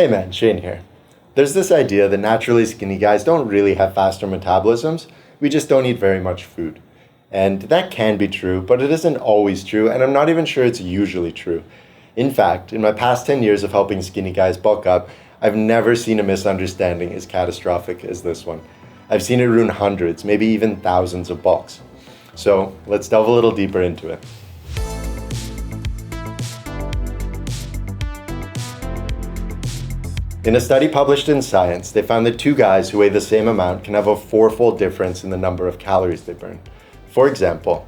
Hey man, Shane here. There's this idea that naturally skinny guys don't really have faster metabolisms, we just don't eat very much food. And that can be true, but it isn't always true, and I'm not even sure it's usually true. In fact, in my past 10 years of helping skinny guys bulk up, I've never seen a misunderstanding as catastrophic as this one. I've seen it ruin hundreds, maybe even thousands of bulks. So let's delve a little deeper into it. In a study published in Science, they found that two guys who weigh the same amount can have a fourfold difference in the number of calories they burn. For example,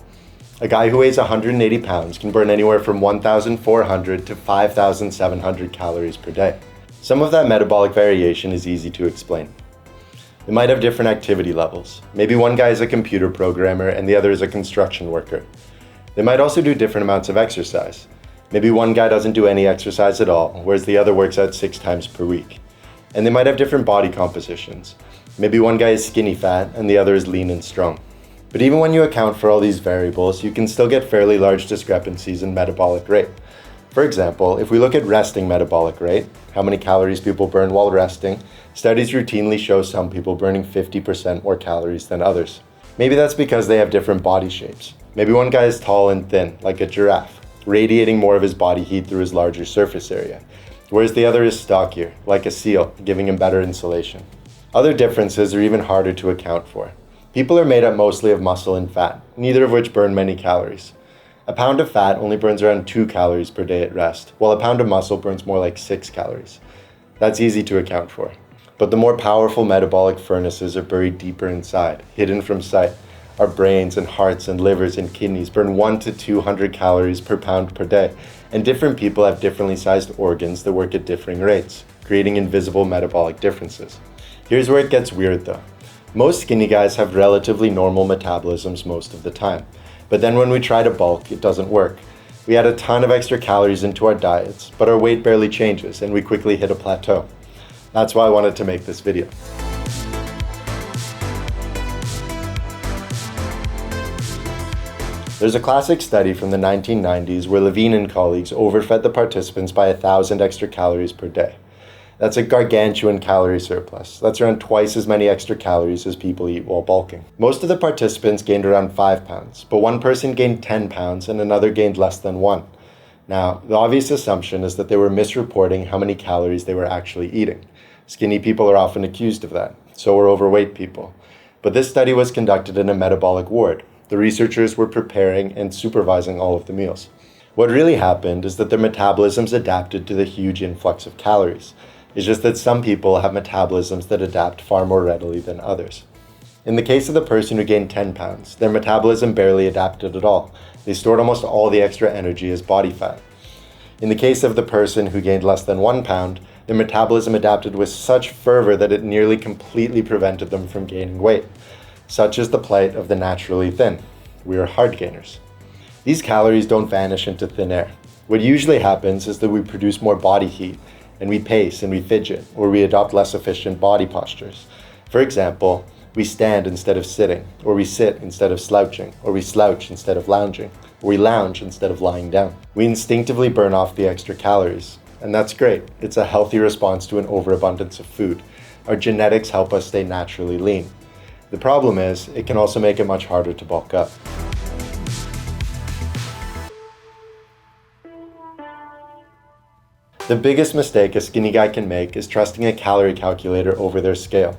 a guy who weighs 180 pounds can burn anywhere from 1,400 to 5,700 calories per day. Some of that metabolic variation is easy to explain. They might have different activity levels. Maybe one guy is a computer programmer and the other is a construction worker. They might also do different amounts of exercise. Maybe one guy doesn't do any exercise at all, whereas the other works out 6 times per week. And they might have different body compositions. Maybe one guy is skinny fat and the other is lean and strong. But even when you account for all these variables, you can still get fairly large discrepancies in metabolic rate. For example, if we look at resting metabolic rate, how many calories people burn while resting, studies routinely show some people burning 50% more calories than others. Maybe that's because they have different body shapes. Maybe one guy is tall and thin, like a giraffe, radiating more of his body heat through his larger surface area, whereas the other is stockier, like a seal, giving him better insulation. Other differences are even harder to account for. People are made up mostly of muscle and fat, neither of which burn many calories. A pound of fat only burns around 2 calories per day at rest, while a pound of muscle burns more like 6 calories. That's easy to account for. But the more powerful metabolic furnaces are buried deeper inside, hidden from sight. Our brains and hearts and livers and kidneys burn 100 to 200 calories per pound per day, and different people have differently sized organs that work at differing rates, creating invisible metabolic differences. Here's where it gets weird though. Most skinny guys have relatively normal metabolisms most of the time, but then when we try to bulk, it doesn't work. We add a ton of extra calories into our diets, but our weight barely changes and we quickly hit a plateau. That's why I wanted to make this video. There's a classic study from the 1990s where Levine and colleagues overfed the participants by 1,000 extra calories per day. That's a gargantuan calorie surplus. That's around twice as many extra calories as people eat while bulking. Most of the participants gained around 5 pounds, but one person gained 10 pounds and another gained less than 1. Now, the obvious assumption is that they were misreporting how many calories they were actually eating. Skinny people are often accused of that, so are overweight people. But this study was conducted in a metabolic ward. The researchers were preparing and supervising all of the meals. What really happened is that their metabolisms adapted to the huge influx of calories. It's just that some people have metabolisms that adapt far more readily than others. In the case of the person who gained 10 pounds, their metabolism barely adapted at all. They stored almost all the extra energy as body fat. In the case of the person who gained less than 1 pound, their metabolism adapted with such fervor that it nearly completely prevented them from gaining weight. Such is the plight of the naturally thin. We are hard gainers. These calories don't vanish into thin air. What usually happens is that we produce more body heat, and we pace and we fidget, or we adopt less efficient body postures. For example, we stand instead of sitting, or we sit instead of slouching, or we slouch instead of lounging, or we lounge instead of lying down. We instinctively burn off the extra calories, and that's great. It's a healthy response to an overabundance of food. Our genetics help us stay naturally lean. The problem is, it can also make it much harder to bulk up. The biggest mistake a skinny guy can make is trusting a calorie calculator over their scale.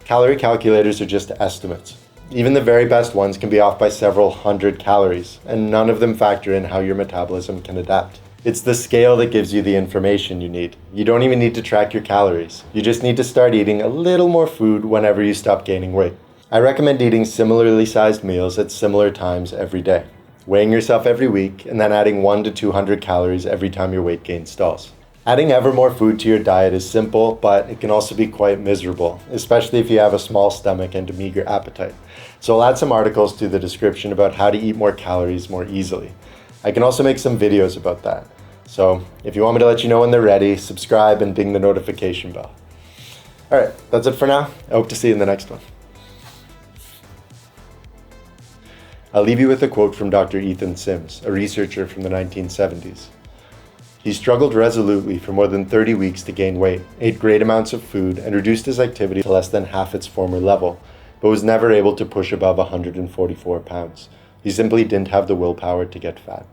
Calorie calculators are just estimates. Even the very best ones can be off by several hundred calories, and none of them factor in how your metabolism can adapt. It's the scale that gives you the information you need. You don't even need to track your calories. You just need to start eating a little more food whenever you stop gaining weight. I recommend eating similarly sized meals at similar times every day, weighing yourself every week, and then adding 100 to 200 calories every time your weight gain stalls. Adding ever more food to your diet is simple, but it can also be quite miserable, especially if you have a small stomach and a meager appetite. So I'll add some articles to the description about how to eat more calories more easily. I can also make some videos about that. So if you want me to let you know when they're ready, subscribe and ding the notification bell. All right, that's it for now. I hope to see you in the next one. I'll leave you with a quote from Dr. Ethan Sims, a researcher from the 1970s. He struggled resolutely for more than 30 weeks to gain weight, ate great amounts of food, and reduced his activity to less than half its former level, but was never able to push above 144 pounds. He simply didn't have the willpower to get fat.